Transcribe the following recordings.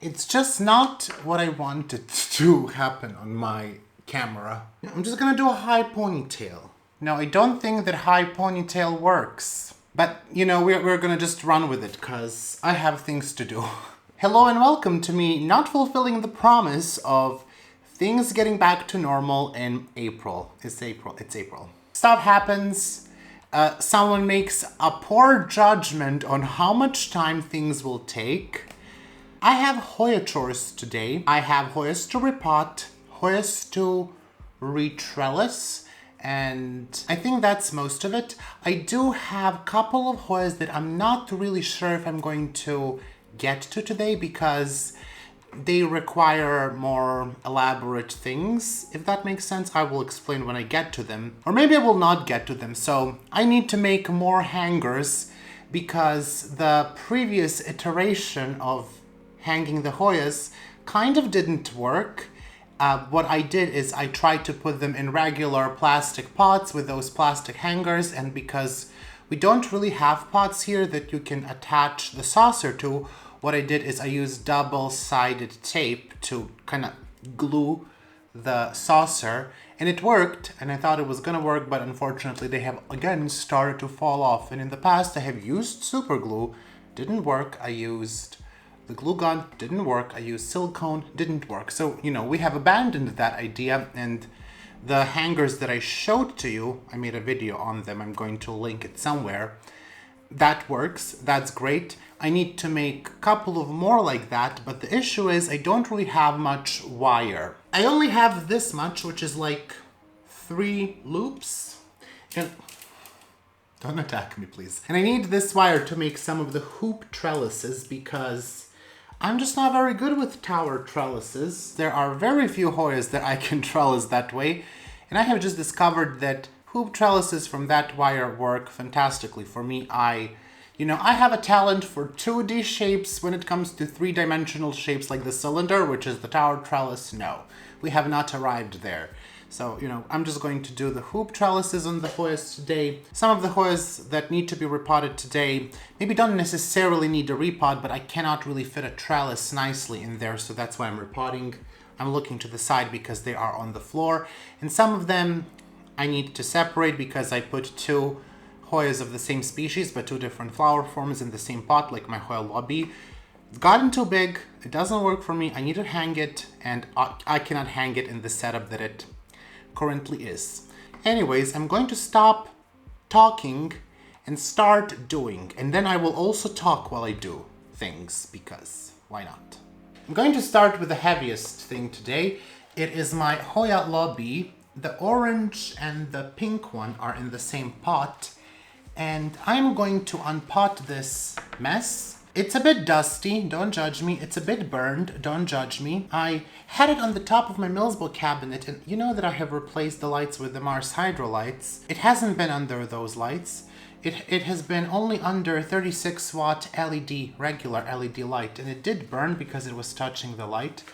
It's just not what I wanted to happen on my camera. I'm just gonna do a high ponytail. No, I don't think that high ponytail works. But, you know, we're gonna just run with it, because I have things to do. Hello and welcome to me not fulfilling the promise of things getting back to normal in April. It's April. Stuff happens. Someone makes a poor judgment on how much time things will take. I have Hoya chores today. I have Hoyas to repot, Hoyas to re-trellis, and I think that's most of it. I do have a couple of Hoyas that I'm not really sure if I'm going to get to today because they require more elaborate things, if that makes sense. I will explain when I get to them. Or maybe I will not get to them. So I need to make more hangers because the previous iteration of hanging the Hoyas kind of didn't work. What I did is I tried to put them in regular plastic pots with those plastic hangers, and because we don't really have pots here that you can attach the saucer to, what I did is I used double-sided tape to kind of glue the saucer, and it worked, and I thought it was gonna work, but unfortunately they have again started to fall off. And in the past I have used super glue, didn't work. I used the glue gun, didn't work. I used silicone, didn't work. So, you know, we have abandoned that idea, and the hangers that I showed to you, I made a video on them, I'm going to link it somewhere. That works, that's great. I need to make a couple of more like that, but the issue is I don't really have much wire. I only have this much, which is like 3 loops. And don't attack me, please. And I need this wire to make some of the hoop trellises because I'm just not very good with tower trellises. There are very few Hoyas that I can trellis that way. And I have just discovered that hoop trellises from that wire work fantastically for me. I have a talent for 2D shapes. When it comes to 3-dimensional shapes like the cylinder, which is the tower trellis, no. We have not arrived there. So, I'm just going to do the hoop trellises on the Hoyas today. Some of the Hoyas that need to be repotted today maybe don't necessarily need a repot, but I cannot really fit a trellis nicely in there, so that's why I'm repotting. I'm looking to the side because they are on the floor. And some of them I need to separate because I put 2 Hoyas of the same species but 2 different flower forms in the same pot, like my Hoya lobby. It's gotten too big, it doesn't work for me, I need to hang it, and I cannot hang it in the setup that it currently is. Anyways, I'm going to stop talking and start doing, and then I will also talk while I do things, because why not? I'm going to start with the heaviest thing today. It is my Hoya lobby. The orange and the pink one are in the same pot, and I'm going to unpot this mess. It's a bit dusty, don't judge me. It's a bit burned, don't judge me. I had it on the top of my Millsbo cabinet, and you know that I have replaced the lights with the Mars Hydro lights. It hasn't been under those lights. It has been only under 36 watt LED, regular LED light, and it did burn because it was touching the light.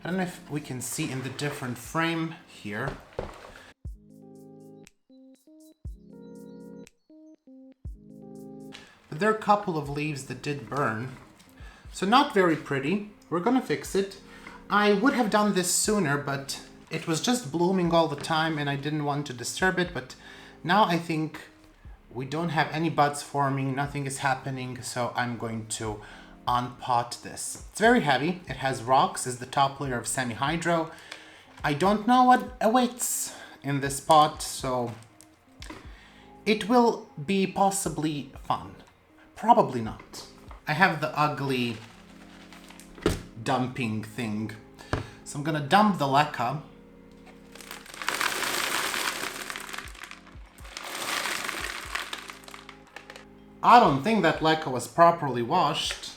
I don't know if we can see in the different frame here. But there are a couple of leaves that did burn. So not very pretty. We're gonna fix it. I would have done this sooner, but it was just blooming all the time and I didn't want to disturb it. But now I think we don't have any buds forming, nothing is happening, so I'm going to unpot this. It's very heavy. It has rocks as the top layer of semi-hydro. I don't know what awaits in this pot, so it will be possibly fun. Probably not. I have the ugly dumping thing. So I'm gonna dump the leca. I don't think that leca was properly washed.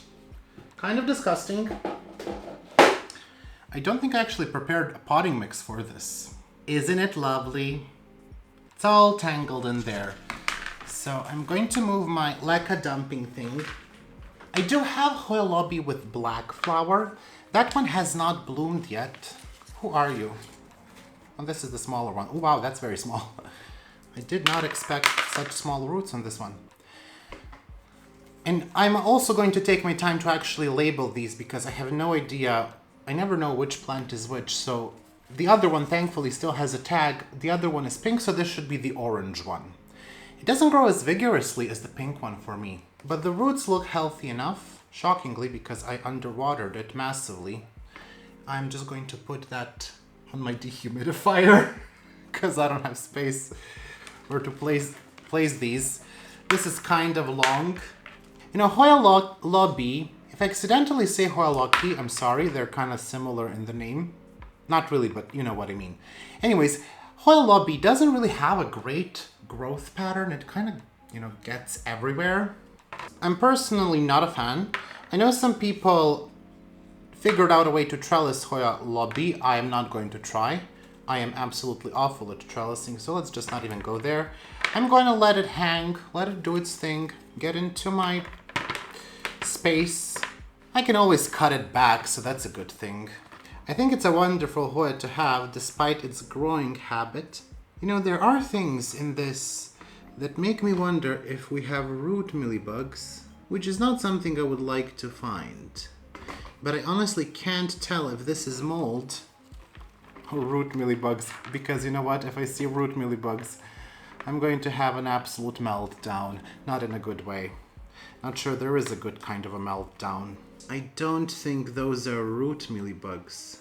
Kind of disgusting. I don't think I actually prepared a potting mix for this. Isn't it lovely? It's all tangled in there. So I'm going to move my leca dumping thing. I do have Hoya lobby with black flower. That one has not bloomed yet. Who are you? Oh, this is the smaller one. Oh, wow, that's very small. I did not expect such small roots on this one. And I'm also going to take my time to actually label these because I have no idea. I never know which plant is which. So the other one thankfully still has a tag. The other one is pink, so this should be the orange one. It doesn't grow as vigorously as the pink one for me, but the roots look healthy enough, shockingly, because I underwatered it massively. I'm just going to put that on my dehumidifier because I don't have space where to place these. This is kind of long. You know, Hoya lobby, if I accidentally say Hoya lobby, I'm sorry, they're kind of similar in the name. Not really, but you know what I mean. Anyways, Hoya lobby doesn't really have a great growth pattern. It kind of, you know, gets everywhere. I'm personally not a fan. I know some people figured out a way to trellis Hoya lobby. I am not going to try. I am absolutely awful at trellising, so let's just not even go there. I'm going to let it hang, let it do its thing, get into my space. I can always cut it back, so that's a good thing. I think it's a wonderful Hoya to have, despite its growing habit. You know, there are things in this that make me wonder if we have root mealybugs, which is not something I would like to find. But I honestly can't tell if this is mold or root mealybugs, because you know what? If I see root mealybugs, I'm going to have an absolute meltdown. Not in a good way. Not sure there is a good kind of a meltdown. I don't think those are root mealybugs.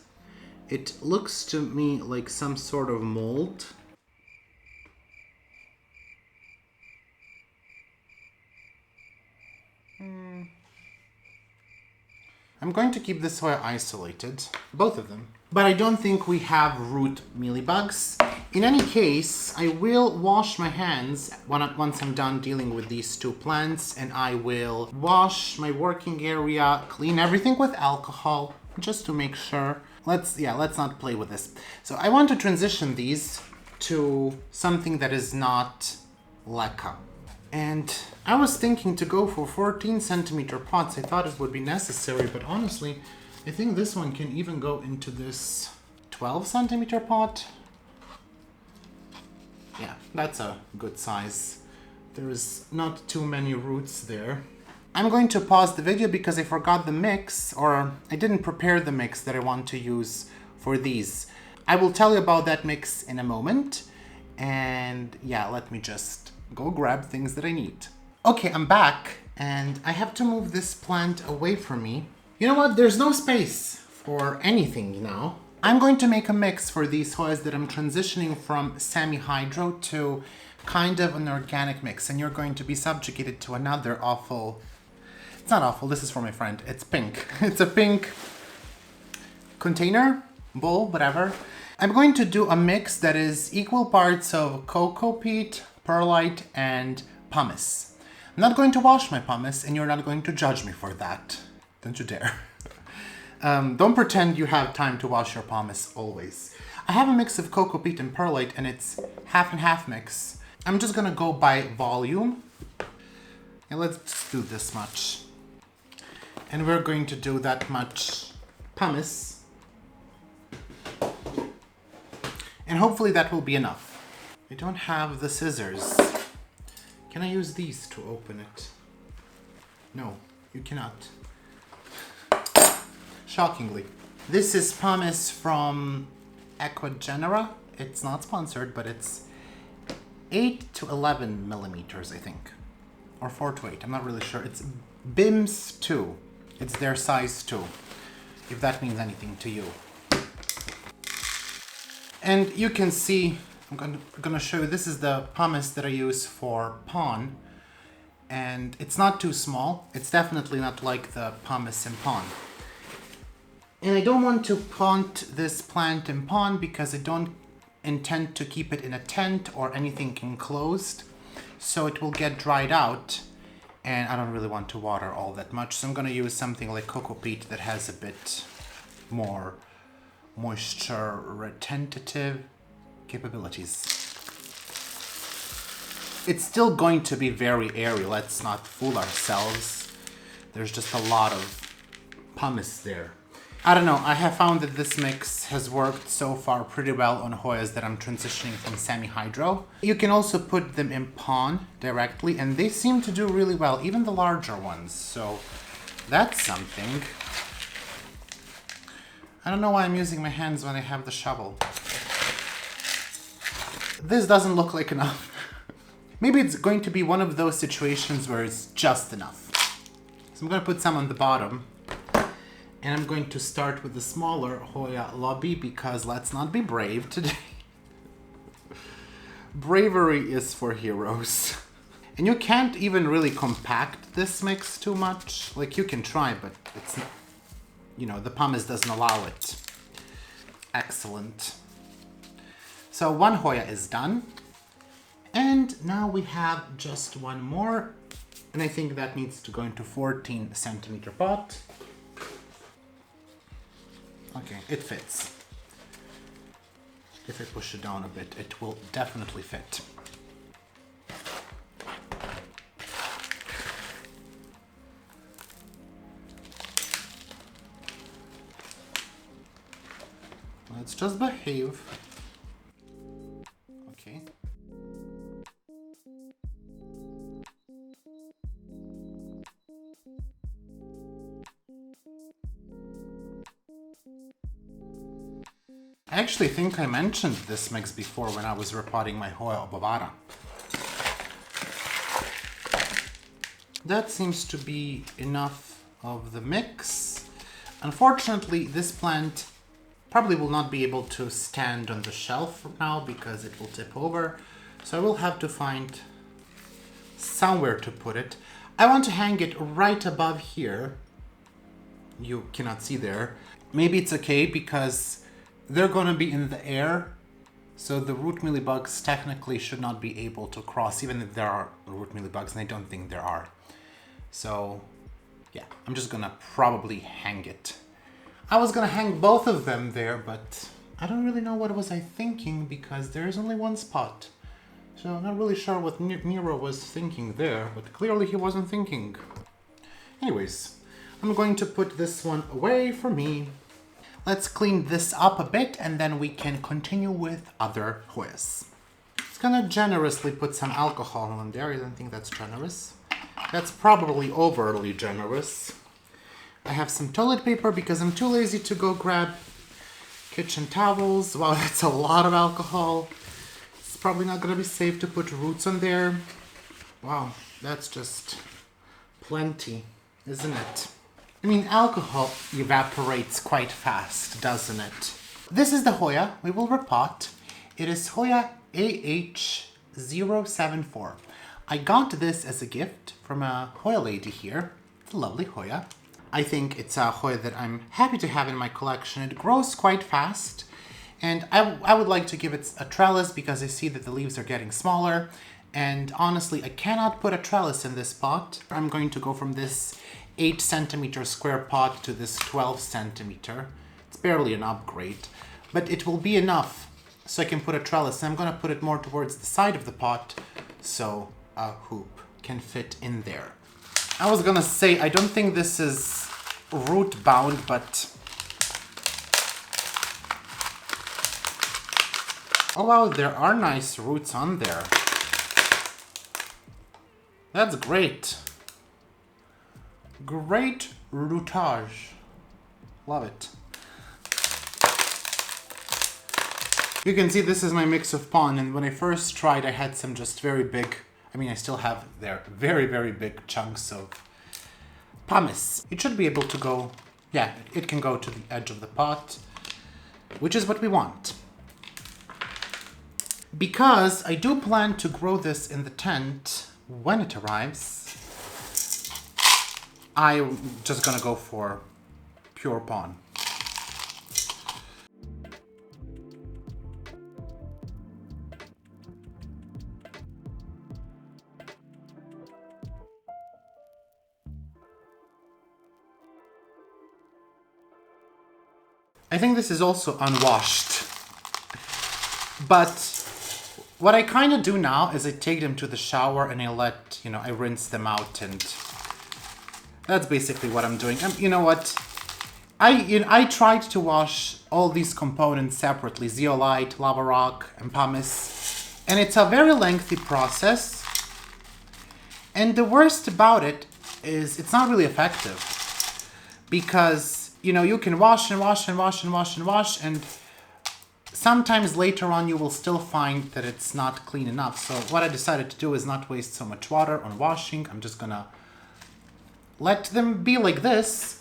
It looks to me like some sort of mold. I'm going to keep this Hoya isolated, both of them. But I don't think we have root mealybugs. In any case, I will wash my hands once I'm done dealing with these two plants, and I will wash my working area, clean everything with alcohol, just to make sure. Let's not play with this. So I want to transition these to something that is not leca. And I was thinking to go for 14 centimeter pots. I thought it would be necessary, but honestly, I think this one can even go into this 12 centimeter pot. Yeah, that's a good size. There's not too many roots there. I'm going to pause the video because I forgot the mix, or I didn't prepare the mix that I want to use for these. I will tell you about that mix in a moment. And yeah, let me just go grab things that I need. Okay, I'm back, and I have to move this plant away from me. You know what? There's no space for anything now. I'm going to make a mix for these Hoyas that I'm transitioning from semi-hydro to kind of an organic mix, and you're going to be subjugated to another awful... It's not awful, this is for my friend. It's pink. It's a pink container, bowl, whatever. I'm going to do a mix that is equal parts of cocoa peat, perlite, and pumice. I'm not going to wash my pumice, and you're not going to judge me for that. Don't you dare. Don't pretend you have time to wash your pumice always. I have a mix of cocoa peat and perlite, and it's half and half mix. I'm just gonna go by volume. And let's do this much. And we're going to do that much pumice. And hopefully that will be enough. I don't have the scissors. Can I use these to open it? No, you cannot. Shockingly. This is pumice from Equigenera. It's not sponsored, but it's 8 to 11 millimeters, I think. Or 4 to 8, I'm not really sure. It's BIMS 2. It's their size 2, if that means anything to you. And you can see, I'm gonna show you, this is the pumice that I use for pon. And it's not too small. It's definitely not like the pumice in pon. And I don't want to plant this plant in pon because I don't intend to keep it in a tent or anything enclosed. So it will get dried out, and I don't really want to water all that much. So I'm gonna use something like cocoa peat that has a bit more moisture retentive capabilities. It's still going to be very airy, let's not fool ourselves. There's just a lot of pumice there. I don't know, I have found that this mix has worked so far pretty well on Hoyas that I'm transitioning from semi-hydro. You can also put them in pond directly, and they seem to do really well, even the larger ones, so that's something. I don't know why I'm using my hands when I have the shovel. This doesn't look like enough. Maybe it's going to be one of those situations where it's just enough. So I'm gonna put some on the bottom. And I'm going to start with the smaller Hoya lobby because let's not be brave today. Bravery is for heroes. And you can't even really compact this mix too much. Like, you can try, but it's not, you know, the pumice doesn't allow it. Excellent. So one Hoya is done. And now we have just one more. And I think that needs to go into 14 centimeter pot. Okay, it fits. If I push it down a bit, it will definitely fit. Let's just behave. Okay. I actually think I mentioned this mix before when I was repotting my Hoya Bavara. That seems to be enough of the mix. Unfortunately, this plant probably will not be able to stand on the shelf now because it will tip over. So I will have to find somewhere to put it. I want to hang it right above here. You cannot see there. Maybe it's okay because they're going to be in the air, so the root mealybugs technically should not be able to cross, even if there are root mealybugs, and I don't think there are. So, yeah, I'm just going to probably hang it. I was going to hang both of them there, but I don't really know what was I thinking because there is only one spot. So I'm not really sure what Nero was thinking there, but clearly he wasn't thinking. Anyways, I'm going to put this one away for me. Let's clean this up a bit and then we can continue with other Hoyas. It's gonna generously put some alcohol in there. I don't think that's generous. That's probably overly generous. I have some toilet paper because I'm too lazy to go grab kitchen towels. Wow, that's a lot of alcohol. It's probably not gonna be safe to put roots on there. Wow, that's just plenty, isn't it? I mean, alcohol evaporates quite fast, doesn't it? This is the Hoya we will repot. It is Hoya AH074. I got this as a gift from a Hoya lady here. It's a lovely Hoya. I think it's a Hoya that I'm happy to have in my collection. It grows quite fast, and I would like to give it a trellis because I see that the leaves are getting smaller. And honestly, I cannot put a trellis in this pot. I'm going to go from this 8 centimeter square pot to this 12 centimeter. It's barely an upgrade, but it will be enough so I can put a trellis. I'm gonna put it more towards the side of the pot so a hoop can fit in there. I was gonna say, I don't think this is root bound, but oh wow, there are nice roots on there. That's great. Great rootage. Love it. You can see this is my mix of pond, and when I first tried I had some just very big, I mean I still have there very, very big chunks of pumice. It should be able to go, yeah, it can go to the edge of the pot, which is what we want. Because I do plan to grow this in the tent when it arrives, I'm just gonna go for pure pond. I think this is also unwashed, but what I kind of do now is I take them to the shower and I let, I rinse them out, and that's basically what I'm doing. You know what? I tried to wash all these components separately, zeolite, lava rock, and pumice, and it's a very lengthy process. And the worst about it is it's not really effective because, you know, you can wash and wash and wash and wash and wash, and sometimes later on you will still find that it's not clean enough. So what I decided to do is not waste so much water on washing. I'm just gonna let them be like this,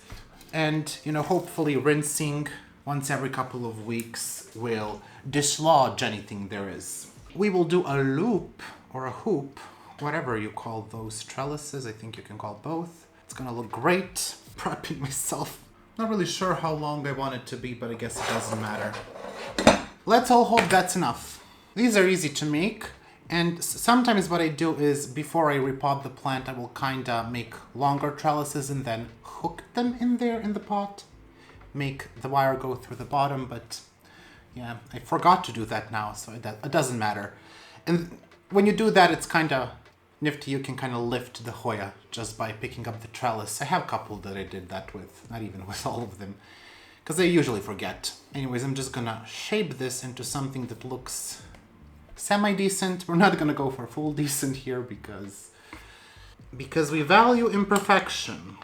and, you know, hopefully rinsing once every couple of weeks will dislodge anything there is. We will do a loop or a hoop, whatever you call those trellises. I think you can call both. It's gonna look great. Prepping myself. Not really sure how long I want it to be, but I guess it doesn't matter. Let's all hope that's enough. These are easy to make. And sometimes what I do is, before I repot the plant, I will kinda make longer trellises and then hook them in there in the pot. Make the wire go through the bottom, but yeah, I forgot to do that now, so it doesn't matter. And when you do that, it's kinda nifty. You can kinda lift the Hoya just by picking up the trellis. I have a couple that I did that with, not even with all of them, because I usually forget. Anyways, I'm just gonna shape this into something that looks semi-decent. We're not gonna go for full decent here because we value imperfection.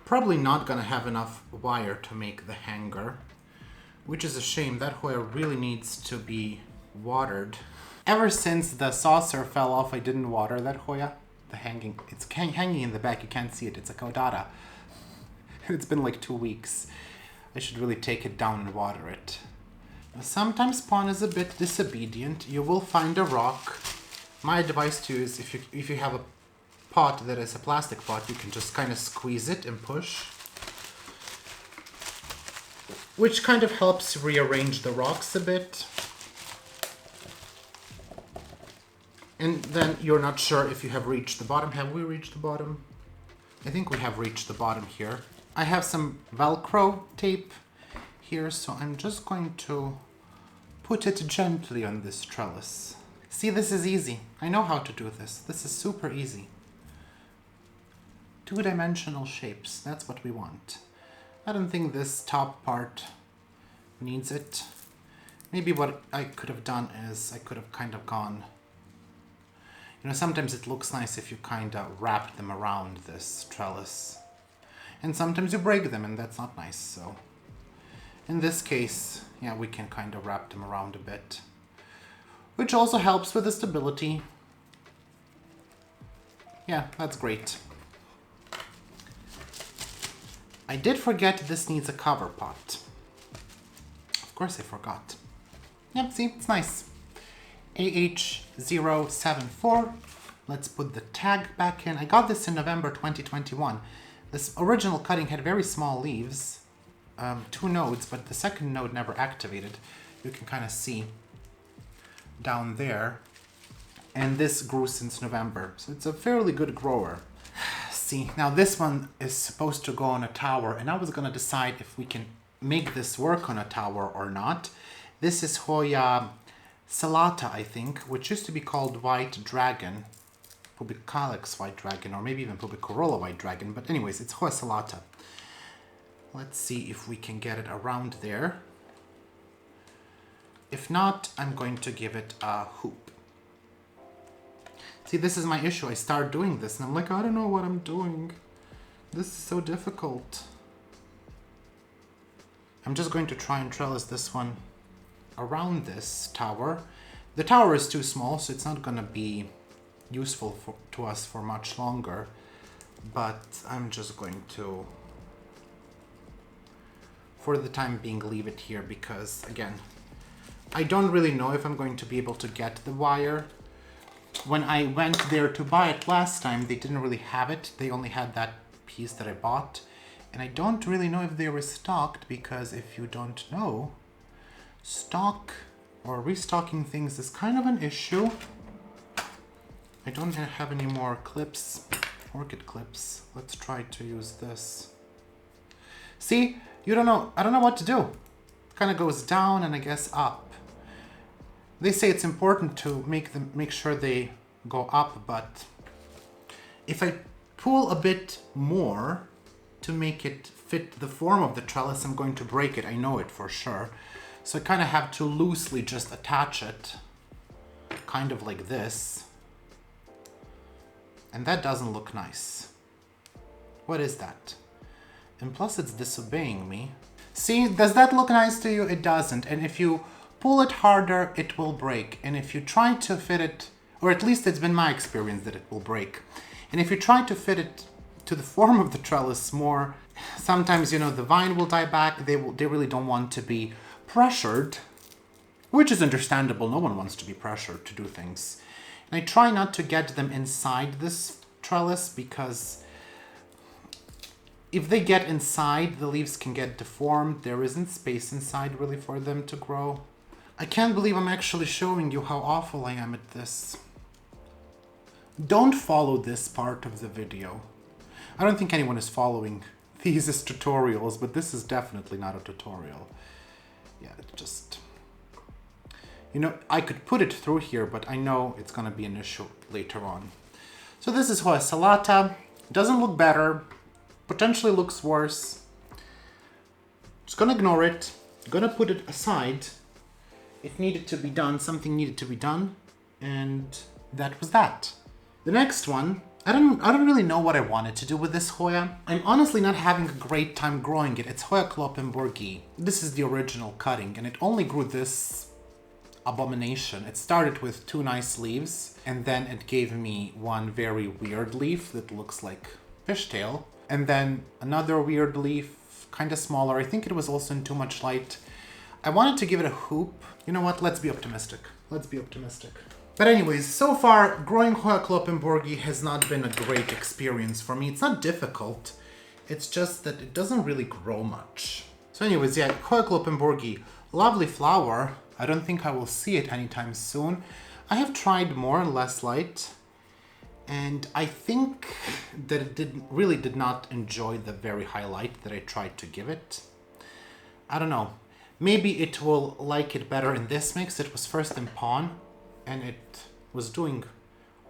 Probably not gonna have enough wire to make the hanger, which is a shame. That Hoya really needs to be watered. Ever since the saucer fell off, I didn't water that Hoya. The hanging, it's hanging in the back, you can't see it, it's a caudata. It's been like 2 weeks. I should really take it down and water it. Sometimes spawn is a bit disobedient. You will find a rock. My advice to you is, if you have a pot that is a plastic pot, you can just kind of squeeze it and push, which kind of helps rearrange the rocks a bit. And then you're not sure if you have reached the bottom. Have we reached the bottom? I think we have reached the bottom here. I have some Velcro tape here, so I'm just going to put it gently on this trellis. See, this is easy. I know how to do this. This is super easy. 2-dimensional shapes, that's what we want. I don't think this top part needs it. Maybe what I could have done is I could have kind of gone, you know, sometimes it looks nice if you kind of wrap them around this trellis. And sometimes you break them, and that's not nice, so in this case, yeah, we can kind of wrap them around a bit, which also helps with the stability. Yeah, that's great. I did forget this needs a cover pot. Of course I forgot. Yep, see, it's nice. AH074. Let's put the tag back in. I got this in November 2021. This original cutting had very small leaves, 2 nodes, but the second node never activated. You can kind of see down there. And this grew since November, so it's a fairly good grower. See, now this one is supposed to go on a tower, and I was gonna decide if we can make this work on a tower or not. This is Hoya Salata, I think, which used to be called White Dragon, Pubicalyx White Dragon, or maybe even Pubicorolla White Dragon, but anyways, it's Hoya Salata. Let's see if we can get it around there. If not, I'm going to give it a hoop. See, this is my issue. I start doing this and I'm like, I don't know what I'm doing. This is so difficult. I'm just going to try and trellis this one around this tower. The tower is too small, so it's not going to be useful to us for much longer. But I'm just going to, for the time being, leave it here because, again, I don't really know if I'm going to be able to get the wire. When I went there to buy it last time, they didn't really have it. They only had that piece that I bought. And I don't really know if they were stocked, because if you don't know, stock or restocking things is kind of an issue. I don't have any more clips, orchid clips. Let's try to use this. See, you don't know, I don't know what to do. It kind of goes down and I guess up. They say it's important to make sure they go up, but if I pull a bit more to make it fit the form of the trellis, I'm going to break it. I know it for sure. So I kind of have to loosely just attach it, kind of like this. And that doesn't look nice. What is that? And plus it's disobeying me. See, does that look nice to you? It doesn't. And if you pull it harder, it will break. And if you try to fit it, or at least it's been my experience that it will break. And if you try to fit it to the form of the trellis more, sometimes, you know, the vine will die back. They really don't want to be pressured, which is understandable. No one wants to be pressured to do things. And I try not to get them inside this trellis because if they get inside, the leaves can get deformed. There isn't space inside really for them to grow. I can't believe I'm actually showing you how awful I am at this. Don't follow this part of the video. I don't think anyone is following these as tutorials, but this is definitely not a tutorial. Yeah, it just... You know, I could put it through here, but I know it's gonna be an issue later on. So this is Hoya salata. Doesn't look better. Potentially looks worse. Just gonna ignore it. Gonna put it aside. It needed to be done. Something needed to be done. And that was that. The next one, I don't really know what I wanted to do with this Hoya. I'm honestly not having a great time growing it. It's Hoya Kloppenborgi. This is the original cutting, and it only grew this abomination. It started with 2 nice leaves, and then it gave me one very weird leaf that looks like fishtail, and then another weird leaf, kind of smaller. I think it was also in too much light. I wanted to give it a hoop. You know what? Let's be optimistic. Let's be optimistic. But anyways, so far, growing Hoya Kloppenborgi has not been a great experience for me. It's not difficult. It's just that it doesn't really grow much. So anyways, yeah, Hoya Kloppenborgi, lovely flower. I don't think I will see it anytime soon. I have tried more and less light, and I think that it really did not enjoy the very high light that I tried to give it. I don't know. Maybe it will like it better in this mix. It was first in Pawn, and it was doing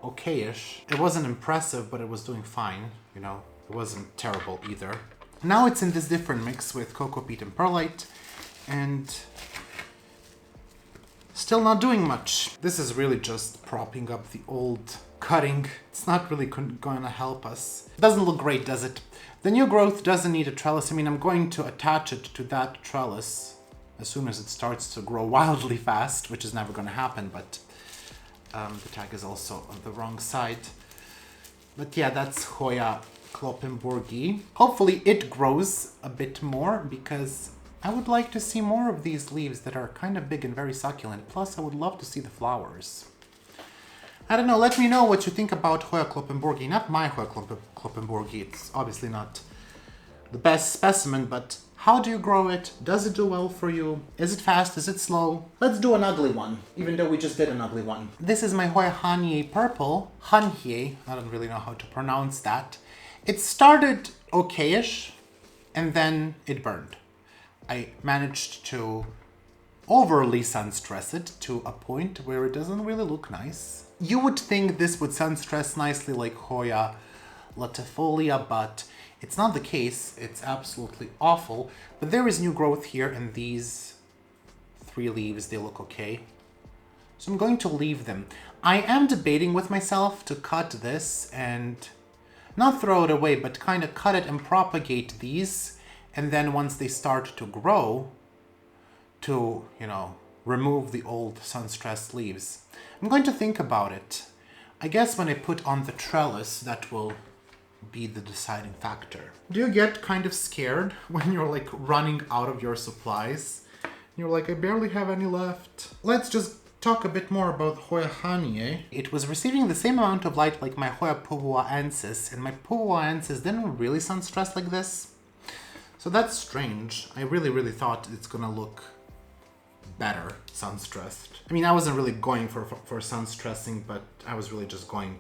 okay-ish. It wasn't impressive, but it was doing fine. You know, it wasn't terrible either. Now it's in this different mix with Cocoa Peat and Perlite, and still not doing much. This is really just propping up the old cutting. It's not really going to help us. It doesn't look great, does it? The new growth doesn't need a trellis. I mean, I'm going to attach it to that trellis as soon as it starts to grow wildly fast, which is never going to happen, but the tag is also on the wrong side. But yeah, that's Hoya Kloppenborgi. Hopefully it grows a bit more, because I would like to see more of these leaves that are kind of big and very succulent. Plus, I would love to see the flowers. I don't know, let me know what you think about Hoya Kloppenborgi. Not my Hoya Kloppenborgi, it's obviously not the best specimen, but how do you grow it? Does it do well for you? Is it fast? Is it slow? Let's do an ugly one, even though we just did an ugly one. This is my Hoya Hanhye Purple. Hanhye, I don't really know how to pronounce that. It started okay-ish, and then it burned. I managed to overly sun stress it to a point where it doesn't really look nice. You would think this would sun stress nicely like Hoya latifolia, but it's not the case. It's absolutely awful. But there is new growth here, and these 3 leaves, they look okay. So I'm going to leave them. I am debating with myself to cut this and not throw it away, but kind of cut it and propagate these. And then once they start to grow, to, you know, remove the old sun-stressed leaves. I'm going to think about it. I guess when I put on the trellis, that will be the deciding factor. Do you get kind of scared when you're like running out of your supplies? You're like, I barely have any left. Let's just talk a bit more about Hoya Hanhye. It was receiving the same amount of light like my Hoya puvuaensis, and my puvuaensis didn't really sun-stress like this. So that's strange. I really thought it's gonna look better sun-stressed. I mean, I wasn't really going for sun-stressing, but I was really just going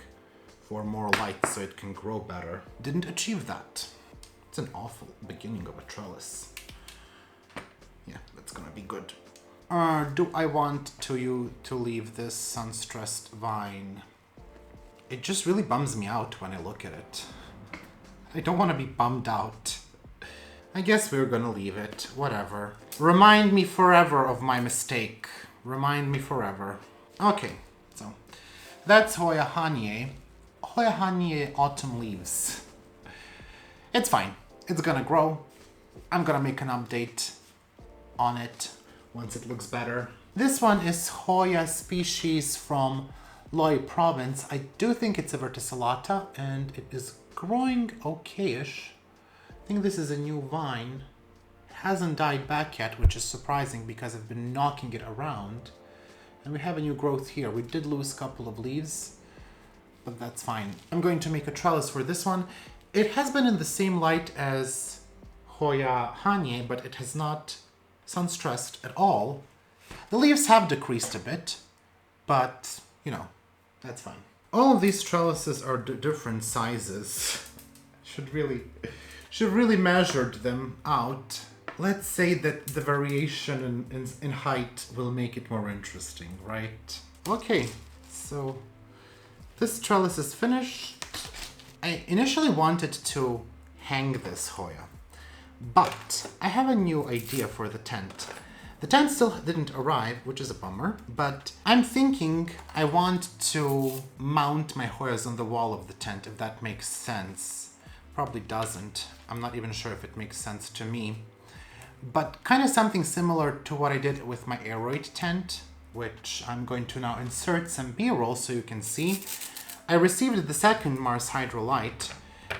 for more light so it can grow better. Didn't achieve that. It's an awful beginning of a trellis. Yeah, that's gonna be good. Do I want to leave this sun-stressed vine? It just really bums me out when I look at it. I don't want to be bummed out. I guess we're gonna leave it. Whatever. Remind me forever of my mistake. Remind me forever. Okay, so that's Hoya Hoya. Hoya Hoya autumn leaves. It's fine. It's gonna grow. I'm gonna make an update on it once it looks better. This one is Hoya species from Loy province. I do think it's a verticillata and it is growing okayish. I think this is a new vine. It hasn't died back yet, which is surprising because I've been knocking it around. And we have a new growth here. We did lose a couple of leaves, but that's fine. I'm going to make a trellis for this one. It has been in the same light as Hoya Hoya, but it has not sun-stressed at all. The leaves have decreased a bit, but, you know, that's fine. All of these trellises are different sizes. Should really measured them out. Let's say that the variation in height will make it more interesting, right? Okay, so this trellis is finished. I initially wanted to hang this Hoya, but I have a new idea for the tent. The tent still didn't arrive, which is a bummer, but I'm thinking I want to mount my Hoyas on the wall of the tent, if that makes sense. Probably doesn't. I'm not even sure if it makes sense to me. But kind of something similar to what I did with my aeroid tent, which I'm going to now insert some B-roll so you can see. I received the second Mars Hydrolite,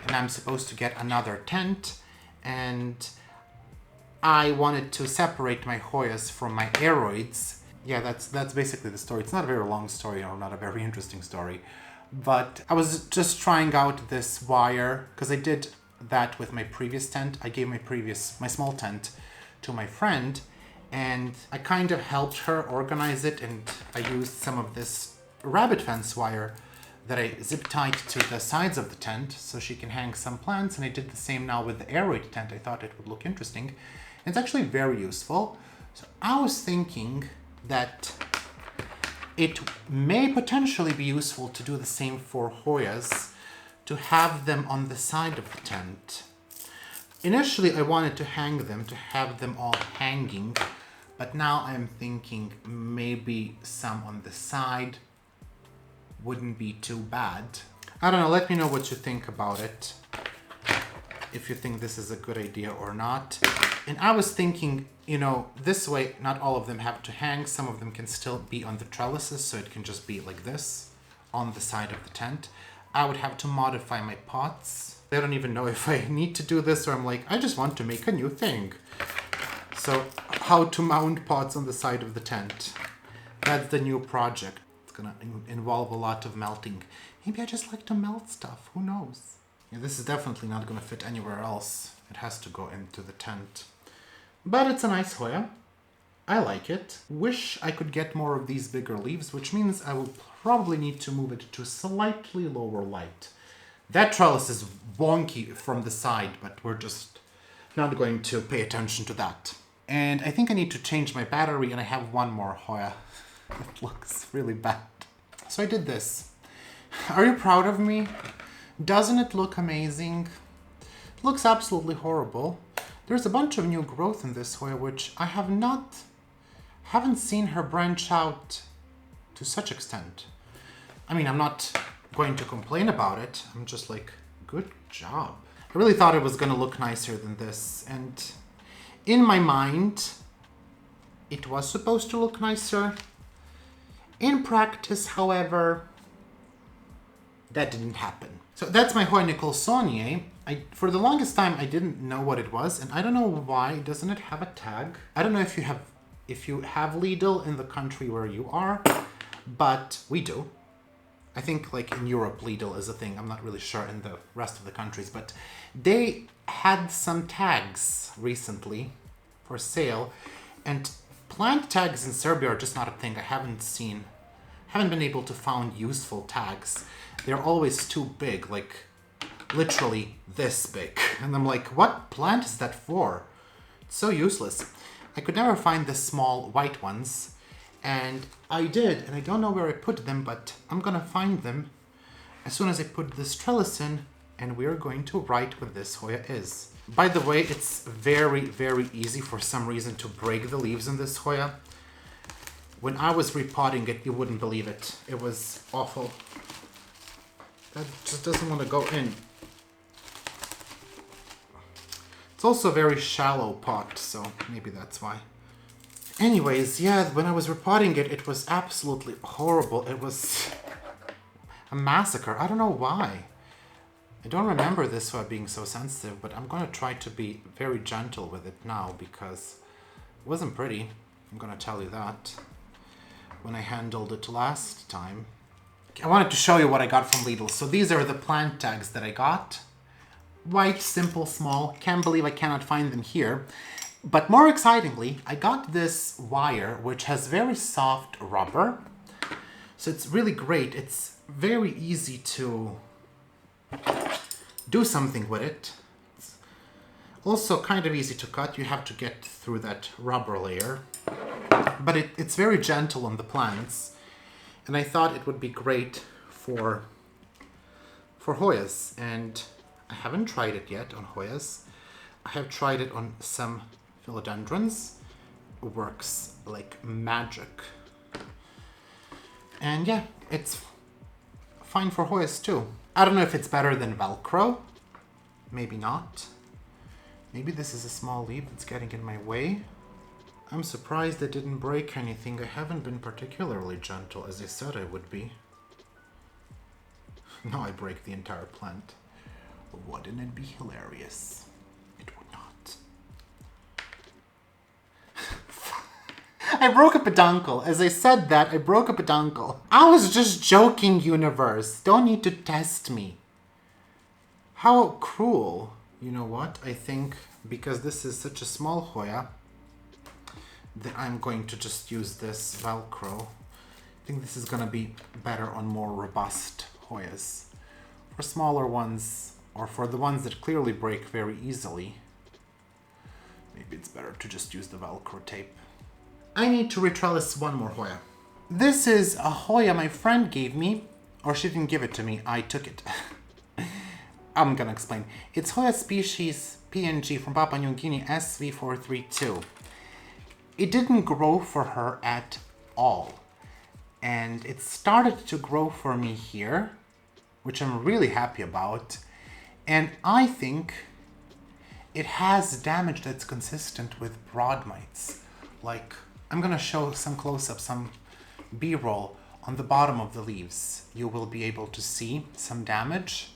and I'm supposed to get another tent, and I wanted to separate my Hoyas from my aeroids. Yeah, that's basically the story. It's not a very long story or not a very interesting story, but I was just trying out this wire because I did that with my previous tent. I gave my small tent to my friend, and I kind of helped her organize it, and I used some of this rabbit fence wire that I zip tied to the sides of the tent so she can hang some plants, and I did the same now with the aeroid tent. I thought it would look interesting. It's actually very useful. So I was thinking that it may potentially be useful to do the same for Hoyas, to have them on the side of the tent. Initially, I wanted to hang them, to have them all hanging, but now I'm thinking maybe some on the side wouldn't be too bad. I don't know, let me know what you think about it, if you think this is a good idea or not. And I was thinking, you know, this way, not all of them have to hang. Some of them can still be on the trellises, so it can just be like this on the side of the tent. I would have to modify my pots. I don't even know if I need to do this, or I'm like, I just want to make a new thing. So how to mount pots on the side of the tent. That's the new project. It's gonna involve a lot of melting. Maybe I just like to melt stuff, who knows? Yeah, this is definitely not gonna fit anywhere else. It has to go into the tent. But it's a nice Hoya. I like it. Wish I could get more of these bigger leaves, which means I will probably need to move it to slightly lower light. That trellis is wonky from the side, but we're just not going to pay attention to that. And I think I need to change my battery, and I have one more Hoya. It looks really bad. So I did this. Are you proud of me? Doesn't it look amazing? It looks absolutely horrible. There's a bunch of new growth in this Hoya, which I haven't seen her branch out to such extent. I mean, I'm not going to complain about it. I'm just like, good job. I really thought it was gonna look nicer than this, and in my mind, it was supposed to look nicer. In practice, however, that didn't happen. So that's my Hoya Nicholsoniae. For the longest time, I didn't know what it was, and I don't know why. Doesn't it have a tag? I don't know if you have Lidl in the country where you are, but we do. I think like in Europe, Lidl is a thing. I'm not really sure in the rest of the countries, but they had some tags recently for sale, and plant tags in Serbia are just not a thing. I haven't been able to find useful tags. They're always too big, like literally this big. And I'm like, what plant is that for? It's so useless. I could never find the small white ones, and I did, and I don't know where I put them, but I'm gonna find them as soon as I put this trellis in and we're going to write what this Hoya is. By the way, it's very, very easy for some reason to break the leaves in this Hoya. When I was repotting it, you wouldn't believe it. It was awful. That just doesn't want to go in. It's also a very shallow pot, so maybe that's why. Anyways, yeah, when I was repotting it, it was absolutely horrible. It was a massacre. I don't know why. I don't remember this Hoya being so sensitive, but I'm going to try to be very gentle with it now because it wasn't pretty. I'm going to tell you that. When I handled it last time. I wanted to show you what I got from Lidl. So these are the plant tags that I got. White, simple, small. Can't believe I cannot find them here. But more excitingly, I got this wire which has very soft rubber. So it's really great. It's very easy to do something with it. It's also kind of easy to cut. You have to get through that rubber layer. But it's very gentle on the plants. And I thought it would be great for Hoyas. And I haven't tried it yet on Hoyas. I have tried it on some philodendrons. It works like magic. And yeah, it's fine for Hoyas too. I don't know if it's better than Velcro. Maybe not. Maybe this is a small leaf that's getting in my way. I'm surprised it didn't break anything. I haven't been particularly gentle as I said I would be. Now I break the entire plant. Wouldn't it be hilarious? It would not. I broke a peduncle. As I said that, I broke a peduncle. I was just joking, universe. Don't need to test me. How cruel. You know what? I think because this is such a small Hoya, that I'm going to just use this Velcro. I think this is going to be better on more robust Hoyas. For smaller ones, or for the ones that clearly break very easily, maybe it's better to just use the Velcro tape. I need to retrellis one more Hoya. This is a Hoya my friend gave me, or she didn't give it to me, I took it. I'm gonna explain. It's Hoya species PNG from Papua New Guinea SV432. It didn't grow for her at all. And it started to grow for me here, which I'm really happy about. And I think it has damage that's consistent with broad mites. Like, I'm gonna show some close-up, some B-roll on the bottom of the leaves. You will be able to see some damage.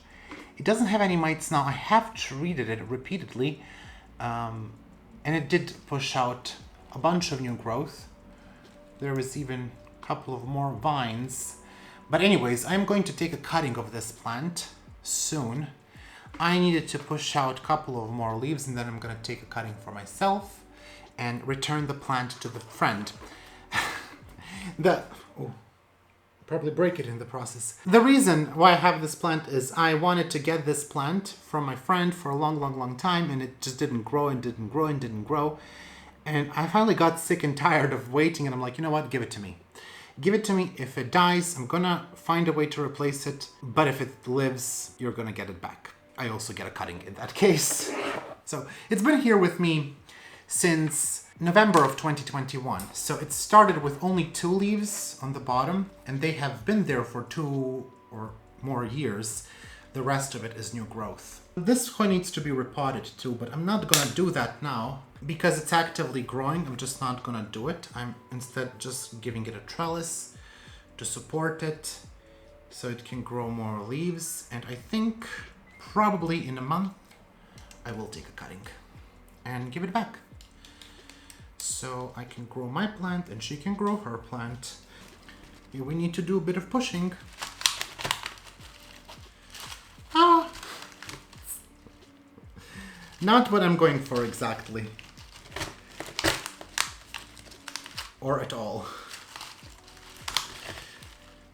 It doesn't have any mites now. I have treated it repeatedly, and it did push out a bunch of new growth. There is even a couple of more vines. But anyways, I'm going to take a cutting of this plant soon. I needed to push out a couple of more leaves, and then I'm going to take a cutting for myself and return the plant to the friend. Probably break it in the process. The reason why I have this plant is I wanted to get this plant from my friend for a long time, and it just didn't grow and didn't grow and didn't grow. And I finally got sick and tired of waiting, and I'm like, you know what, give it to me. Give it to me. If it dies, I'm gonna find a way to replace it. But if it lives, you're gonna get it back. I also get a cutting in that case. So it's been here with me since November of 2021. So it started with only 2 leaves on the bottom, and they have been there for 2 or more years. The rest of it is new growth. This Hoya needs to be repotted too, but I'm not gonna do that now because it's actively growing. I'm just not gonna do it. I'm instead just giving it a trellis to support it so it can grow more leaves. And I think probably in a month I will take a cutting and give it back. So I can grow my plant and she can grow her plant. Here we need to do a bit of pushing. Not what I'm going for exactly. Or at all.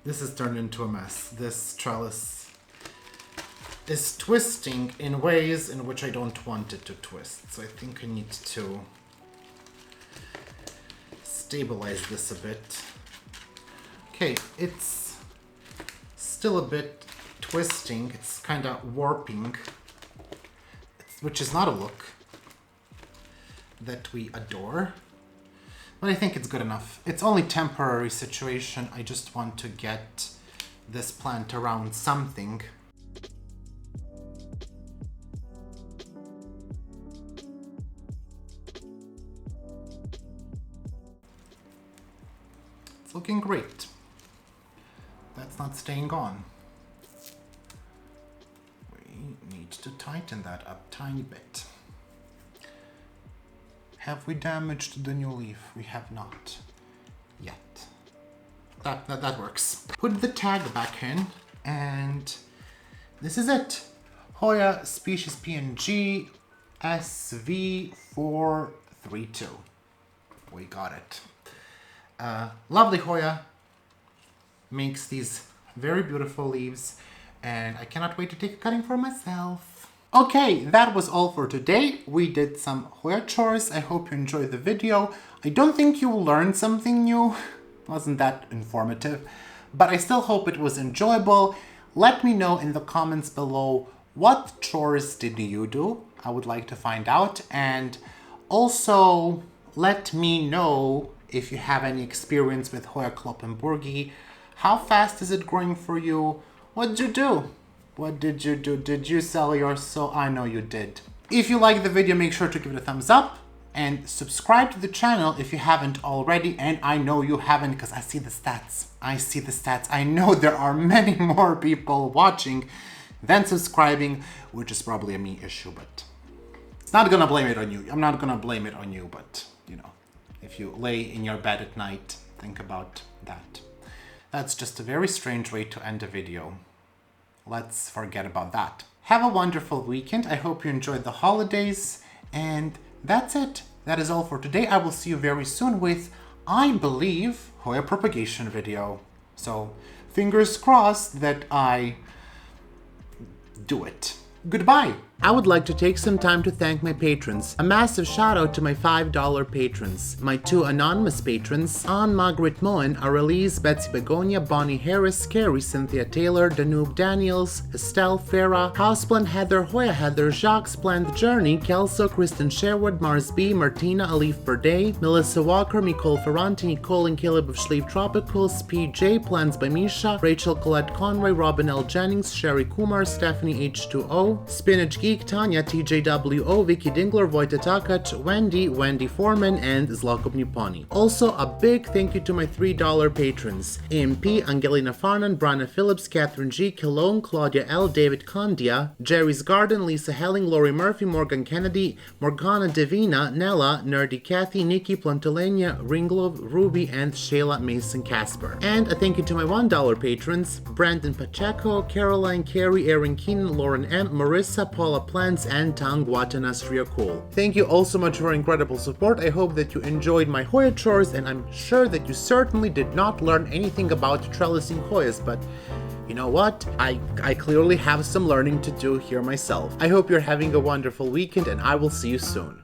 This has turned into a mess. This trellis is twisting in ways in which I don't want it to twist. So I think I need to stabilize this a bit. Okay, it's still a bit twisting, it's kind of warping, which is not a look that we adore. But I think it's good enough. It's only temporary situation. I just want to get this plant around something. It's looking great. That's not staying on. We need to tighten that up a tiny bit. Have we damaged the new leaf? We have not yet. That works. Put the tag back in, and this is it. Hoya species PNG SV432. We got it. Lovely Hoya. Makes these very beautiful leaves, and I cannot wait to take a cutting for myself. Okay, that was all for today. We did some Hoya chores. I hope you enjoyed the video. I don't think you learned something new. Wasn't that informative, but I still hope it was enjoyable. Let me know in the comments below, what chores did you do? I would like to find out. And also let me know if you have any experience with Hoya Kloppenburgi. How fast is it growing for you? What did you do? What did you do? Did you sell your soul? I know you did. If you like the video, make sure to give it a thumbs up and subscribe to the channel if you haven't already. And I know you haven't, because I see the stats. I know there are many more people watching than subscribing, which is probably a me issue, but it's not gonna blame it on you. I'm not gonna blame it on you, but you know, if you lay in your bed at night, think about that. That's just a very strange way to end a video. Let's forget about that. Have a wonderful weekend. I hope you enjoyed the holidays. And that's it. That is all for today. I will see you very soon with, I believe, Hoya propagation video. So fingers crossed that I do it. Goodbye. I would like to take some time to thank my patrons. A massive shout out to my $5 patrons. My 2 anonymous patrons, Anne Margaret Moen, Arelise, Betsy Begonia, Bonnie Harris, Carrie, Cynthia Taylor, Danube Daniels, Estelle Farah, Houseplant Heather, Hoya Heather, Jacques Plant Journey, Kelso, Kristen Sherwood, Mars B, Martina, Alif Birday, Melissa Walker, Nicole Ferranti, Nicole and Caleb of Sleep Tropicals, PJ, Plans by Misha, Rachel Colette Conway, Robin L. Jennings, Sherry Kumar, Stephanie H2O, Spinach Geek, Tanya, TJWO, Vicky Dingler, Vojta Takac, Wendy Foreman, and Zlokop Niponi. Also, a big thank you to my $3 patrons: AMP, Angelina Farnan, Brana Phillips, Catherine G, Cologne, Claudia L, David Condia, Jerry's Garden, Lisa Helling, Lori Murphy, Morgan Kennedy, Morgana Divina, Nella, Nerdy Kathy, Nikki Plantolenia, Ringlov, Ruby, and Shayla Mason Casper. And a thank you to my $1 patrons: Brandon Pacheco, Caroline, Carey, Erin Keenan, Lauren M, Marissa, Paula Plants, and Tangwatan Astria Cool. Thank you all so much for your incredible support. I hope that you enjoyed my Hoya chores, and I'm sure that you certainly did not learn anything about trellising Hoyas, but you know what? I clearly have some learning to do here myself. I hope you're having a wonderful weekend, and I will see you soon.